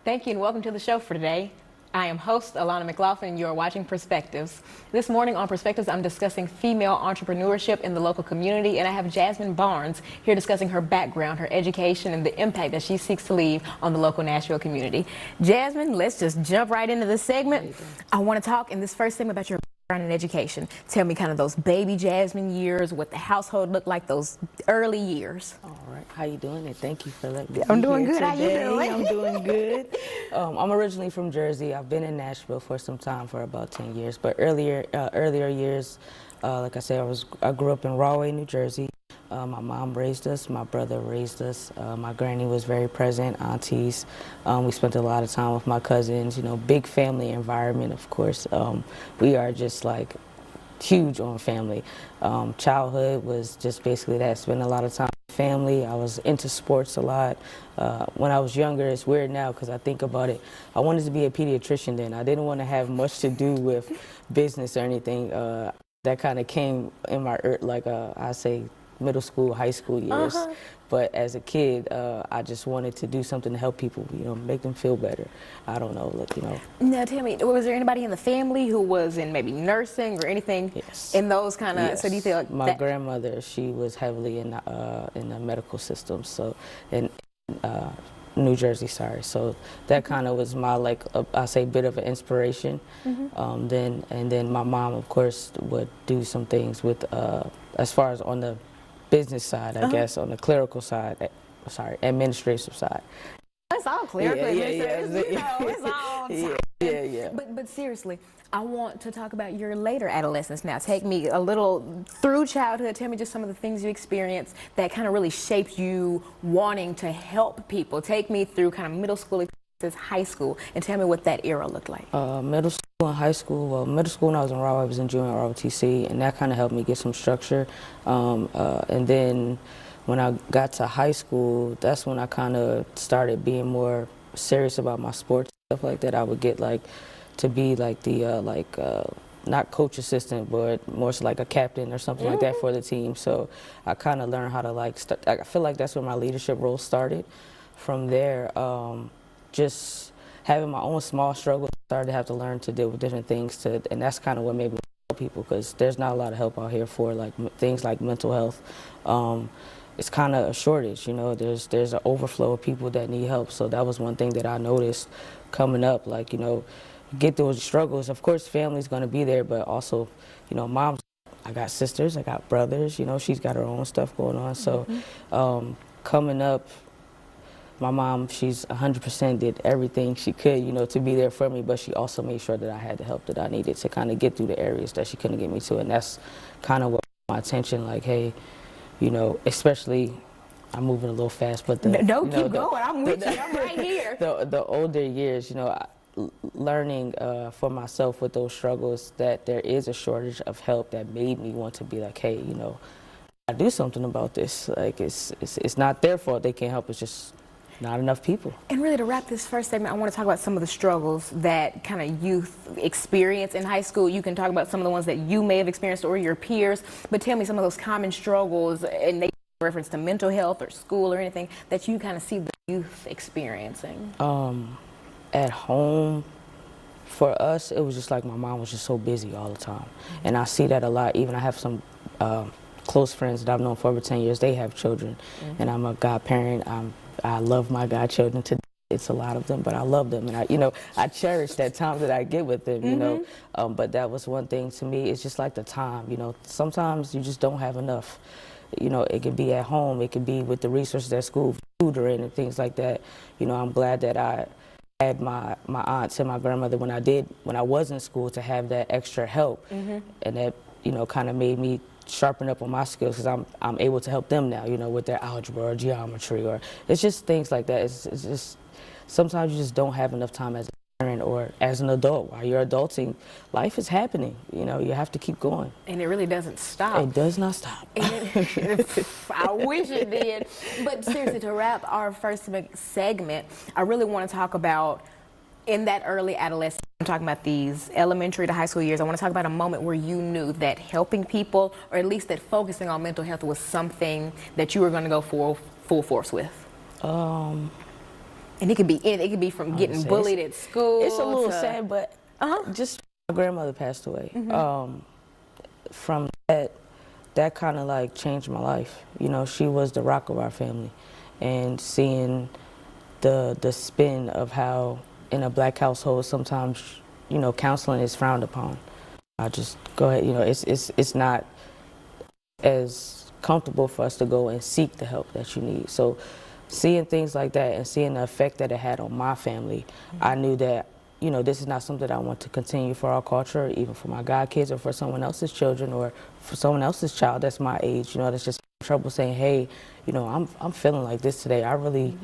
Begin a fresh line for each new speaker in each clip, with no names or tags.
Thank you and welcome to the show for today. I am host Alana McLaughlin and you are watching Perspectives. This morning on Perspectives, I'm discussing female entrepreneurship in the local community, and I have Jasmine Barnes here discussing her background, her education, and the impact that she seeks to leave on the local Nashville community. Jasmine, let's just jump right into this segment. I want to talk in this first segment about your background in education. Tell me kind of those baby Jasmine years, what the household looked like those early years.
All right, how you doing? And thank you for letting me
I'm
be
doing
here
good. How you
today.
doing?
I'm doing good. I'm originally from Jersey. I've been in Nashville for some time, for about 10 years. But earlier years, like I said, I grew up in Rahway, New Jersey. My mom raised us, my brother raised us. My granny was very present, aunties. We spent a lot of time with my cousins, you know, big family environment, of course. We are just like huge on family. Childhood was just basically that, spent a lot of time with family. I was into sports a lot. When I was younger, it's weird now because I think about it, I wanted to be a pediatrician then. I didn't want to have much to do with business or anything. That kind of came in my, I say, middle school, high school years. But as a kid, I just wanted to do something to help people, you know, make them feel better. I don't know, like, you know.
Now tell me, was there anybody in the family who was in maybe nursing or anything?
Yes.
In those kind of,
Yes.
so do you feel like
my grandmother, she was heavily in the medical system, so in New Jersey, sorry. So that kind of was my, like, I say, bit of an inspiration. Then my mom, of course, would do some things with, as far as on the business side, I guess, on the clerical side, administrative side.
It's all clerical. It's all But seriously, I want to talk about your later adolescence now. Take me a little through childhood. Tell me just some of the things you experienced that kind of really shaped you wanting to help people. Take me through kind of middle school experiences, high school, and tell me what that era looked like.
Middle school and high school. Well, middle school when I was in Rahway, I was in junior ROTC, and that kind of helped me get some structure. And then when I got to high school, that's when I kind of started being more serious about my sports, stuff like that. I would get like to be like the not coach assistant, but more so like a captain or something like that for the team. So I kind of learned how to like I feel like that's where my leadership role started. From there, just having my own small struggles, I started to have to learn to deal with different things, and that's kind of what made me help people, because there's not a lot of help out here for like things like mental health. It's kind of a shortage, you know. There's an overflow of people that need help. So that was one thing that I noticed coming up, like, you know, get those struggles. Of course, family's gonna be there, but also, you know, mom's, I got sisters, I got brothers, you know, she's got her own stuff going on. So coming up, my mom, she's 100% did everything she could, you know, to be there for me, but she also made sure that I had the help that I needed to kind of get through the areas that she couldn't get me to. And that's kind of what my attention, like, hey, you know, especially, I'm moving a little fast, but
keep going. I'm with you. I'm right here.
The older years, you know, learning for myself with those struggles that there is a shortage of help, that made me want to be like, hey, you know, I do something about this. Like, it's not their fault they can't help. It's just not enough people.
And really, to wrap this first segment, I want to talk about some of the struggles that kind of youth experience in high school. You can talk about some of the ones that you may have experienced or your peers, but tell me some of those common struggles, and they reference to mental health or school or anything that you kind of see the youth experiencing.
At home, for us, it was just like my mom was just so busy all the time. And I see that a lot. Even I have some close friends that I've known for over 10 years. They have children, and I'm a godparent. I love my godchildren today. It's a lot of them, but I love them, and I cherish that time that I get with them, you know. But that was one thing to me. It's just like the time, you know. Sometimes you just don't have enough. You know, it could be at home, it could be with the resources at school, tutoring and things like that. You know, I'm glad that I had my aunts and my grandmother when I was in school, to have that extra help, and that, you know, kind of made me sharpen up on my skills, because I'm able to help them now, you know, with their algebra or geometry, or it's just things like that. It's just sometimes you just don't have enough time as a parent or as an adult. While you're adulting, life is happening. You know, you have to keep going.
And it really doesn't stop.
It does not stop.
I wish it did. But seriously, to wrap our first segment, I really want to talk about, in that early adolescence, I'm talking about these elementary to high school years, I want to talk about a moment where you knew that helping people, or at least that focusing on mental health, was something that you were going to go full force with. And it could be anything. It could be from getting bullied at school.
It's a little
to,
sad, but just my grandmother passed away. From that kind of like changed my life. You know, she was the rock of our family, and seeing the spin of how in a black household sometimes, you know, counseling is frowned upon. I just go ahead. You know, it's not as comfortable for us to go and seek the help that you need. So seeing things like that and seeing the effect that it had on my family, I knew that, you know, this is not something that I want to continue for our culture, even for my godkids or for someone else's children or for someone else's child that's my age, you know, that's just having trouble saying, hey, you know, I'm feeling like this today. I really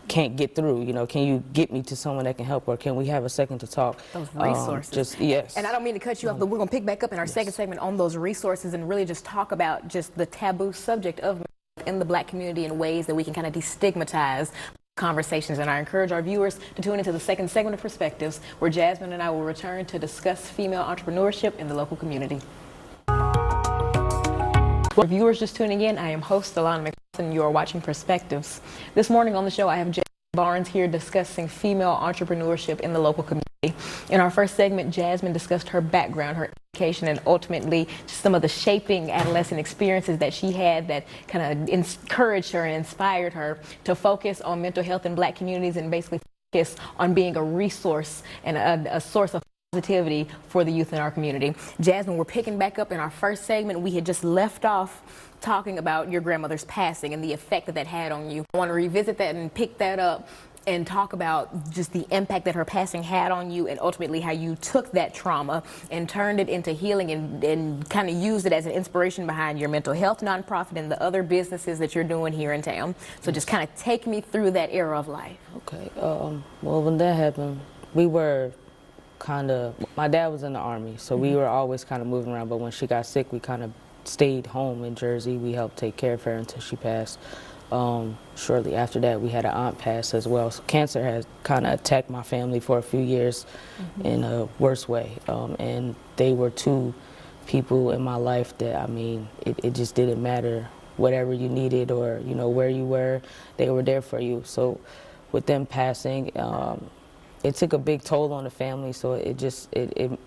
can't get through, you know, can you get me to someone that can help, or can we have a second to talk?
Those resources.
Yes.
And I don't mean to cut you off, but we're going to pick back up in our second segment on those resources and really just talk about just the taboo subject of in the black community in ways that we can kind of destigmatize conversations. And I encourage our viewers to tune into the second segment of Perspectives, where Jasmine and I will return to discuss female entrepreneurship in the local community. For viewers just tuning in, I am host Alana McLaughlin. You are watching Perspectives. This morning on the show, I have Jasmine Barnes here discussing female entrepreneurship in the local community. In our first segment, Jasmine discussed her background, her education, and ultimately just some of the shaping adolescent experiences that she had that kind of encouraged her and inspired her to focus on mental health in black communities and basically focus on being a resource and a source of positivity for the youth in our community. Jasmine, we're picking back up in our first segment. We had just left off talking about your grandmother's passing and the effect that that had on you. I want to revisit that and pick that up and talk about just the impact that her passing had on you, and ultimately how you took that trauma and turned it into healing and kind of used it as an inspiration behind your mental health nonprofit and the other businesses that you're doing here in town. So just kind of take me through that era of life.
Okay. Well, when that happened, we were my dad was in the Army, so we were always kind of moving around, but when she got sick, we kind of stayed home in Jersey. We helped take care of her until she passed. Shortly after that, we had an aunt pass as well. So cancer has kind of attacked my family for a few years in a worse way. And they were two people in my life that, I mean, it just didn't matter whatever you needed or, you know, where you were, they were there for you. So with them passing, it took a big toll on the family, so it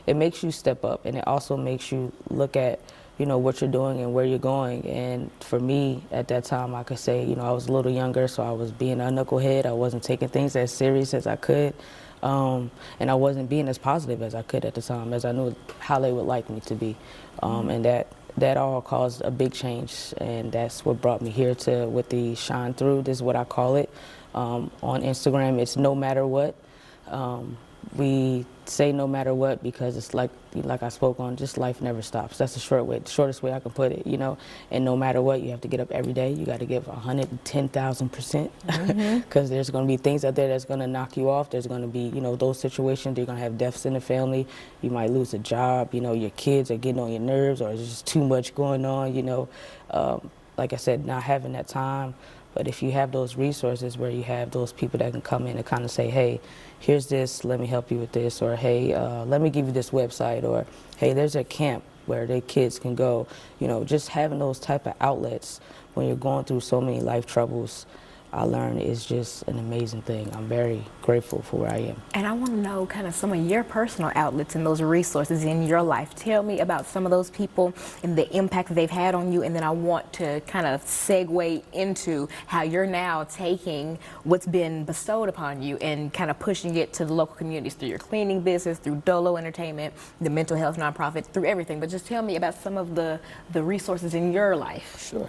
makes you step up, and it also makes you look at, you know, what you're doing and where you're going. And for me, at that time, I could say, you know, I was a little younger, so I was being a knucklehead. I wasn't taking things as serious as I could, and I wasn't being as positive as I could at the time, as I knew how they would like me to be. And that all caused a big change, and that's what brought me here with the Shine Through. This is what I call it. On Instagram, it's no matter what. We say no matter what because it's like I spoke on, just life never stops. That's the shortest way I can put it, you know. And no matter what, you have to get up every day. You got to give 110,000%, because there's going to be things out there that's going to knock you off. There's going to be, you know, those situations. You're going to have deaths in the family. You might lose a job. You know, your kids are getting on your nerves, or there's just too much going on. You know, like I said, not having that time. But if you have those resources where you have those people that can come in and kind of say, hey, here's this, let me help you with this, or hey, let me give you this website, or hey, there's a camp where their kids can go. You know, just having those type of outlets when you're going through so many life troubles, I learned is just an amazing thing. I'm very grateful for where I am.
And I want to know kind of some of your personal outlets and those resources in your life. Tell me about some of those people and the impact that they've had on you, and then I want to kind of segue into how you're now taking what's been bestowed upon you and kind of pushing it to the local communities through your cleaning business, through Dolo Entertainment, the mental health nonprofit, through everything. But just tell me about some of the resources in your life.
Sure.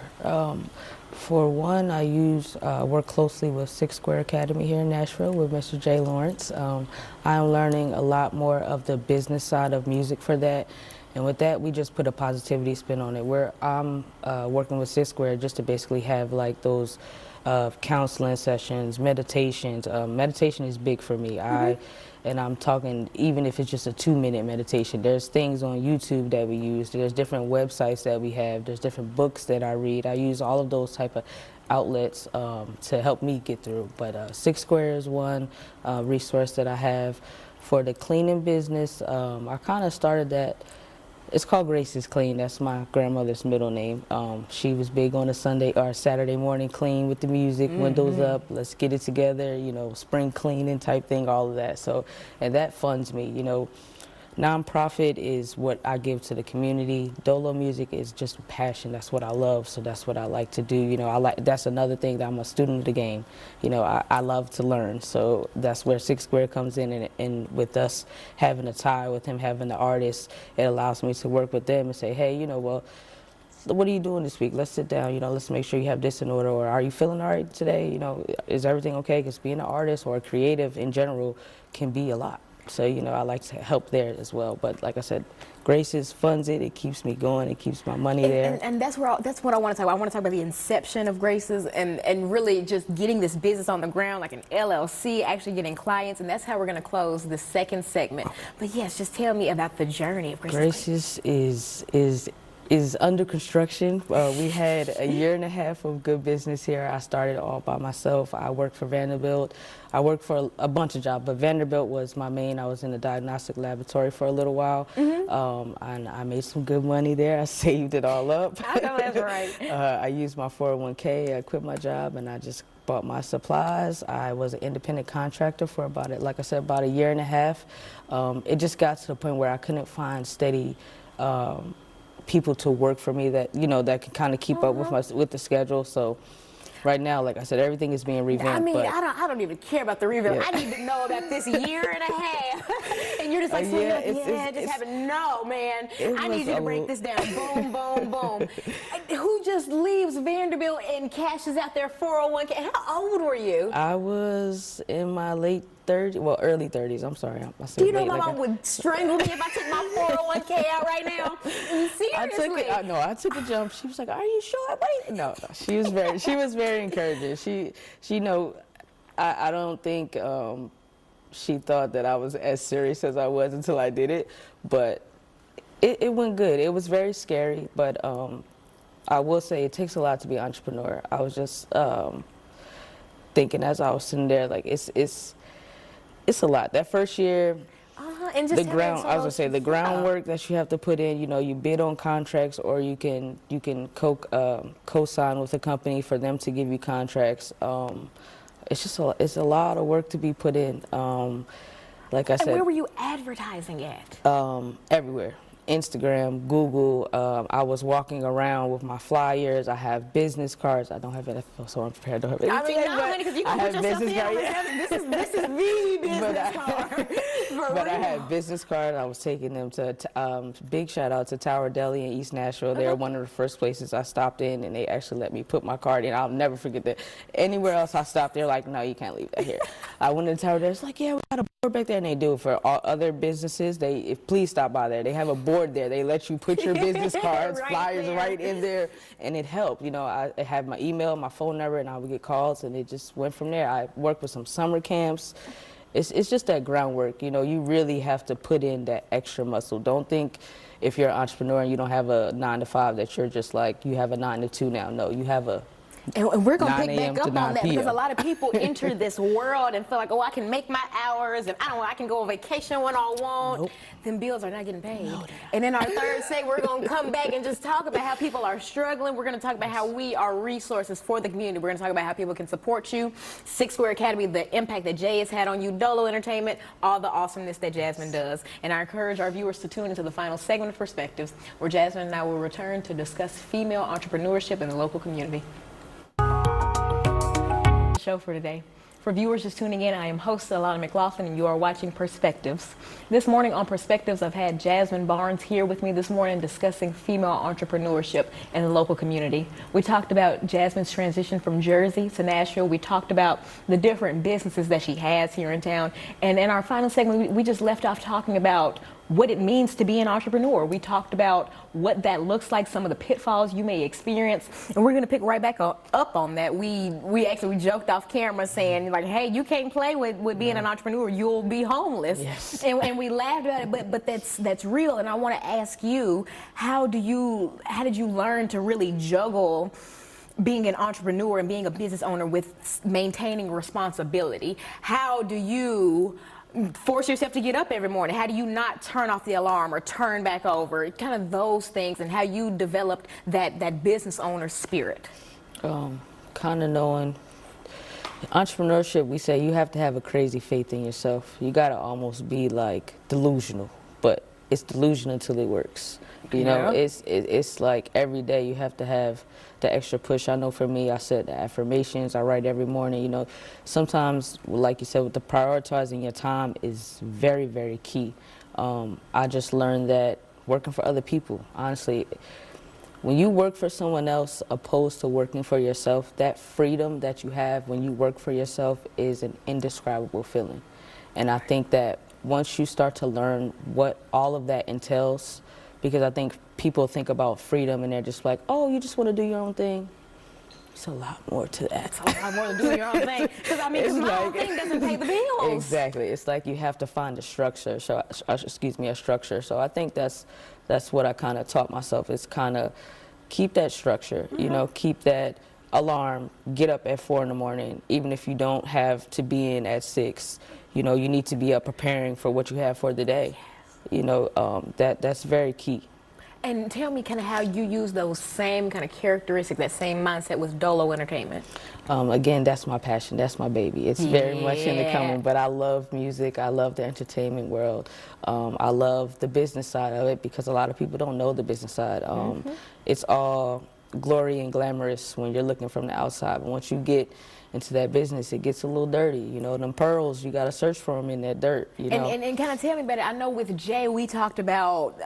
For one, I work closely with Six Square Academy here in Nashville with Mr. Jay Lawrence. I'm learning a lot more of the business side of music for that. And with that, we just put a positivity spin on it. I'm working with Six Square just to basically have like those counseling sessions, meditations. Meditation is big for me. And I'm talking, even if it's just a 2-minute meditation, there's things on YouTube that we use, there's different websites that we have, there's different books that I read. I use all of those type of outlets to help me get through. But Six Square is one resource that I have. For the cleaning business, I kind of started that It's called Grace is Clean. That's my grandmother's middle name. She was big on a Sunday or Saturday morning clean with the music, windows up, let's get it together, you know, spring cleaning type thing, all of that. So, and that funds me, you know. Nonprofit is what I give to the community. Dolo music is just a passion. That's what I love, so that's what I like to do. You know, that's another thing that I'm a student of the game. You know, I love to learn, so that's where Six Square comes in, and with us having a tie with him, having the artist, it allows me to work with them and say, hey, you know, well, what are you doing this week? Let's sit down, you know, let's make sure you have this in order, or are you feeling all right today? You know, is everything okay? Because being an artist or a creative in general can be a lot. So, you know, I like to help there as well. But like I said, Grace's funds it. It keeps me going. It keeps my money there.
And that's what I want to talk about. I want to talk about the inception of Grace's and really just getting this business on the ground, like an LLC, actually getting clients. And that's how we're going to close the second segment. But yes, just tell me about the journey of Grace's.
Grace's is under construction. We had a year and a half of good business here. I started all by myself. I worked for Vanderbilt. I worked for a bunch of jobs, but Vanderbilt was my main. I was in the diagnostic laboratory for a little while, and I made some good money there. I saved it all up.
I know that's right.
I used my 401k. I quit my job, and I just bought my supplies. I was an independent contractor for like I said, about a year and a half. It just got to the point where I couldn't find steady people to work for me that, you know, that could kind of keep up with the schedule. So right now, like I said, everything is being revamped.
I mean,
but
I don't even care about the revamp.
Yeah.
I need to know about this year and a half. And you're just like, no, man. I need you to break this down. Boom, boom, boom. Who just leaves Vanderbilt and cashes out their 401k? How old were you?
I was in my late 30s, well, early 30s. I'm sorry.
Do you know my mom would strangle me if I took my 401k out right now? Seriously?
I took a jump. She was like, "Are you sure?" Wait, no. She was very encouraging. She know, I don't think she thought that I was as serious as I was until I did it, but it went good. It was very scary, but I will say it takes a lot to be an entrepreneur. I was just thinking as I was sitting there, like it's a lot. That first year,
and just
the groundwork that you have to put in. You know, you bid on contracts, or you can co-sign with a company for them to give you contracts. It's a lot of work to be put in. Like I said,
and where were you advertising at?
Everywhere. Instagram, Google. I was walking around with my flyers. I have business cards. I don't have it, so I'm prepared to have anything.
I mean, no, honey, because you can put yourself in. This is the business card.
But I had business cards. I was taking them to, big shout out to Tower Deli in East Nashville. They were one of the first places I stopped in, and they actually let me put my card in. I'll never forget that. Anywhere else I stopped, they're like, no, you can't leave that here. I went to Tower Deli. It's like, yeah, we got a board back there, and they do it for all other businesses. Please stop by there. They have a board there. They let you put your business cards, flyers right in there, and it helped. You know, I had my email, my phone number, and I would get calls, and it just went from there. I worked with some summer camps. It's just that groundwork. You know, you really have to put in that extra muscle. Don't think if you're an entrepreneur and you don't have a 9-to-5 that you're just like, you have a 9-to-2 now. No, you have a
and we're going to pick back up on that, because a lot of
p.m.
people enter this world and feel like, oh, I can make my hours, and I can go on vacation when I want.
Nope.
Then bills are not getting paid. And in our third segment, we're going to come back and just talk about how people are struggling. We're going to talk about how we are resources for the community. We're going to talk about how people can support you, Six Square Academy, the impact that Jay has had on you, Dolo Entertainment, all the awesomeness that Jasmine does. And I encourage our viewers to tune into the final segment of Perspectives, where Jasmine and I will return to discuss female entrepreneurship in the local community. Show for today. For viewers just tuning in, I am host Alana McLaughlin, and you are watching Perspectives. This morning on Perspectives, I've had Jasmine Barnes here with me this morning discussing female entrepreneurship in the local community. We talked about Jasmine's transition from Jersey to Nashville. We talked about the different businesses that she has here in town. And in our final segment, we just left off talking about what it means to be an entrepreneur. We talked about what that looks like, some of the pitfalls you may experience, and we're going to pick right back up on that. We actually joked off camera saying, like, hey, you can't play with being an entrepreneur, you'll be homeless.
Yes.
And we laughed about it, but that's real. And I want to ask you, how did you learn to really juggle being an entrepreneur and being a business owner with maintaining responsibility? How do you force yourself to get up every morning? How do you not turn off the alarm or turn back over? Kind of those things, and how you developed that business owner spirit.
Kind of knowing entrepreneurship, we say you have to have a crazy faith in yourself. You got to almost be like delusional, but it's delusional until it works. You know, it's like every day you have to have the extra push. I know for me, I set the affirmations, I write every morning. You know, sometimes, like you said, with the prioritizing your time is very, very key. I just learned that working for other people, honestly, when you work for someone else opposed to working for yourself, that freedom that you have when you work for yourself is an indescribable feeling. And I think that once you start to learn what all of that entails, because I think people think about freedom and they're just like, oh, you just want to do your own thing. It's a lot more to that.
It's a lot more than doing your own thing. Because I mean, my own thing doesn't pay the bills.
Exactly. It's like you have to find a structure. So, a structure. So I think that's what I kind of taught myself. Is kind of keep that structure. You know, keep that alarm. Get up at 4 in the morning, even if you don't have to be in at 6. You know, you need to be up preparing for what you have for the day. You know, that's very key.
And tell me kind of how you use those same kind of characteristics, that same mindset with Dolo Entertainment.
Again, that's my passion. That's my baby. It's very much in the coming, but I love music. I love the entertainment world. I love the business side of it because a lot of people don't know the business side. It's all glory and glamorous when you're looking from the outside, but once you get into that business, it gets a little dirty. You know, them pearls, you got to search for them in that dirt, you know.
And kind of tell me about it. I know with Jay, we talked about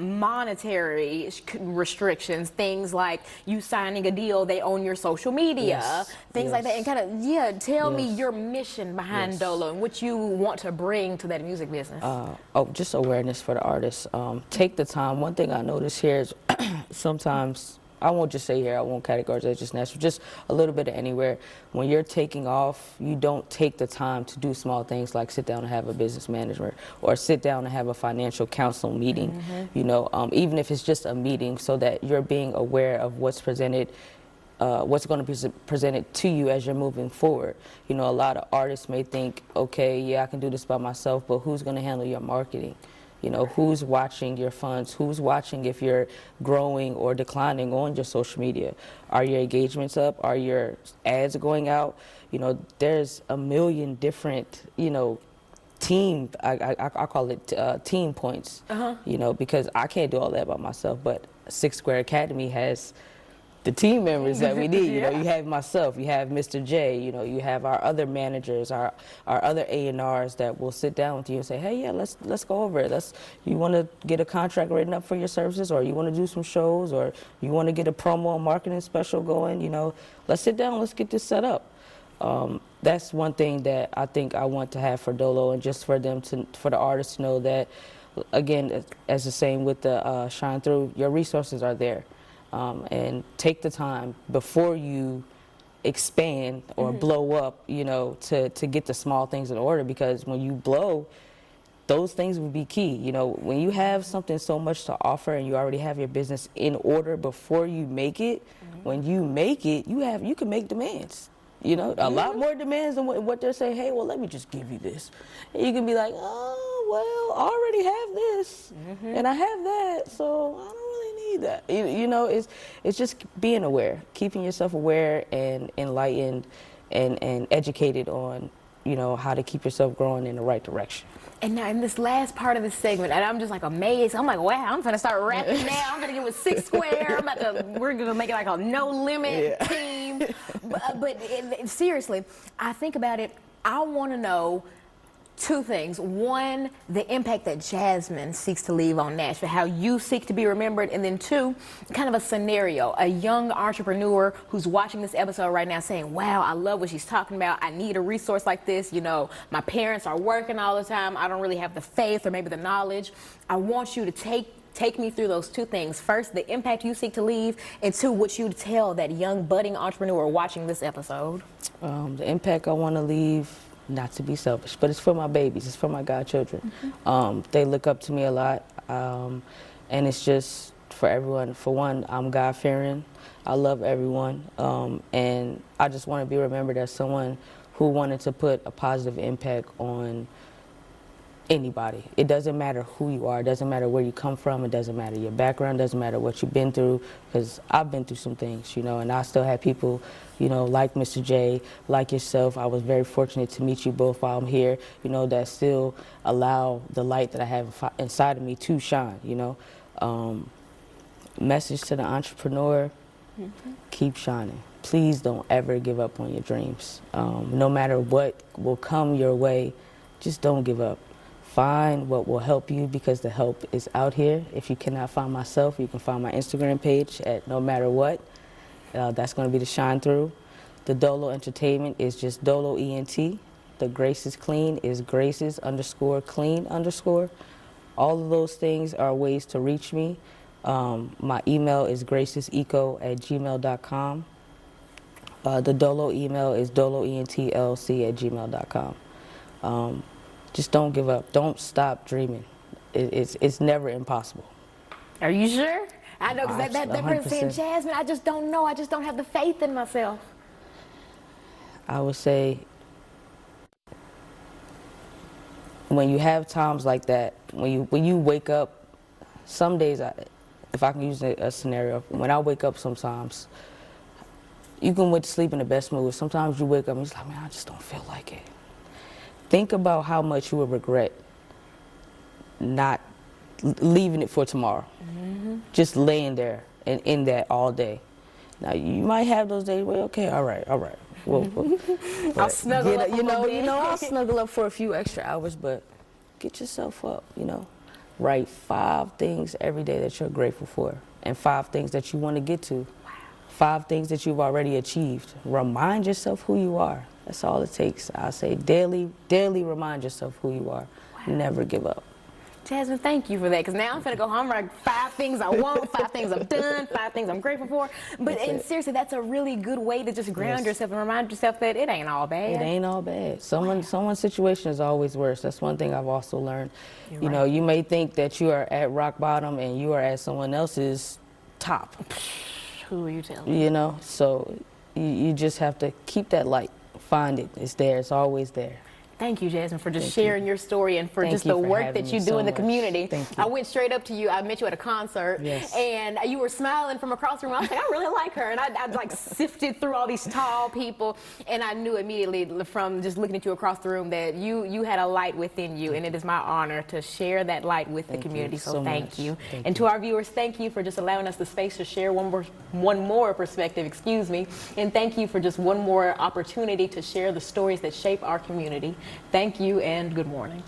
monetary restrictions, things like you signing a deal, they own your social media, things like that. And kind of, tell me your mission behind Dolo and what you want to bring to that music business.
Just awareness for the artists. Take the time. One thing I notice here is sometimes, I won't just say here, I won't categorize it just Nashville, just a little bit of anywhere. When you're taking off, you don't take the time to do small things like sit down and have a business manager or sit down and have a financial counsel meeting, you know, even if it's just a meeting so that you're being aware of what's presented, what's going to be presented to you as you're moving forward. You know, a lot of artists may think, okay, yeah, I can do this by myself, but who's going to handle your marketing? You know, who's watching your funds? Who's watching if you're growing or declining on your social media? Are your engagements up? Are your ads going out? You know, there's a million different, you know, I call it team points, you know, because I can't do all that by myself, but Six Square Academy has the team members that we need. You know, you have myself, you have Mr. J, you know, you have our other managers, our other A&Rs that will sit down with you and say, hey, yeah, let's go over it. You want to get a contract written up for your services, or you want to do some shows, or you want to get a promo and marketing special going, you know, let's sit down, let's get this set up. That's one thing that I think I want to have for Dolo, and just for them for the artists to know that, again, as the same with the Shine Through, your resources are there. And take the time before you expand or blow up, you know, to get the small things in order, because when you blow, those things would be key. You know, when you have something so much to offer and you already have your business in order before you make it, when you make it, you can make demands. You know, a lot more demands than what they're saying, hey, well, let me just give you this. And you can be like, oh, well, I already have this, and I have that, so I don't really need that. You know, it's just being aware, keeping yourself aware and enlightened and educated on, you know, how to keep yourself growing in the right direction.
And now in this last part of the segment, and I'm just like amazed. I'm like, wow, I'm gonna start rapping now. I'm gonna get with Six Square. We're gonna make it like a no limit team. But seriously, I think about it. I want to know two things. One, the impact that Jasmine seeks to leave on Nashville, how you seek to be remembered, and then two, kind of a scenario, a young entrepreneur who's watching this episode right now saying, wow, I love what she's talking about. I need a resource like this. You know, my parents are working all the time. I don't really have the faith or maybe the knowledge. I want you to take me through those two things. First, the impact you seek to leave, and two, what you tell that young budding entrepreneur watching this episode.
The impact I want to leave, not to be selfish, but it's for my babies, it's for my godchildren. They look up to me a lot, and it's just for everyone. For one, I'm God-fearing. I love everyone, and I just want to be remembered as someone who wanted to put a positive impact on anybody. It doesn't matter who you are. It doesn't matter where you come from. It doesn't matter your background. It doesn't matter what you've been through. Because I've been through some things, you know, and I still have people, you know, like Mr. J, like yourself. I was very fortunate to meet you both while I'm here, you know, that still allow the light that I have inside of me to shine, you know. Message to the entrepreneur, keep shining. Please don't ever give up on your dreams. No matter what will come your way, just don't give up. Find what will help you, because the help is out here. If you cannot find myself, you can find my Instagram page at No Matter What. That's going to be the shine through. The Dolo Entertainment is just Dolo ENT. The Graces Clean is Graces_clean_. All of those things are ways to reach me. My email is graceseco@gmail.com. The Dolo email is doloentlc@gmail.com. Just don't give up. Don't stop dreaming. It's never impossible.
Are you sure? I know, because that person saying,
100%.
Jasmine, I just don't know. I just don't have the faith in myself.
I would say when you have times like that, when you wake up, some days, if I can use a scenario, when I wake up sometimes, you can went to sleep in the best mood. Sometimes you wake up and you're like, man, I just don't feel like it. Think about how much you would regret not leaving it for tomorrow. Just laying there and in that all day. Now, you might have those days where, okay, all right.
I'll snuggle up a little bit.
I'll snuggle up for a few extra hours, but get yourself up, you know. Write 5 things every day that you're grateful for, and 5 things that you want to get to. 5 things that you've already achieved. Remind yourself who you are. That's all it takes. I say daily remind yourself who you are. Never give up.
Jasmine, thank you for that, because now I'm going to go home and write 5 things I want, 5 things I've done, 5 things I'm grateful for. But seriously, that's a really good way to just ground yourself and remind yourself that it ain't all bad.
It ain't all bad. Someone's situation is always worse. That's one thing I've also learned.
You're
you
right.
know, you may think that you are at rock bottom and you are at someone else's top.
Who are you telling?
You know, so you just have to keep that light. Find it. It's there. It's always there.
Thank you, Jasmine, for just sharing your story and for
Thank
just
you
the
for
work
having
that
me
you do
so
in the
much.
community.
Thank you.
I went straight up to you. I met you at a concert,
Yes.
and you were smiling from across the room. I was like, I really like her. And I like sifted through all these tall people, and I knew immediately from just looking at you across the room that you had a light within you, and it is my honor to share that light with the community. So thank you. And to our viewers, thank you for just allowing us the space to share one more perspective, and thank you for just one more opportunity to share the stories that shape our community. Thank you and good morning.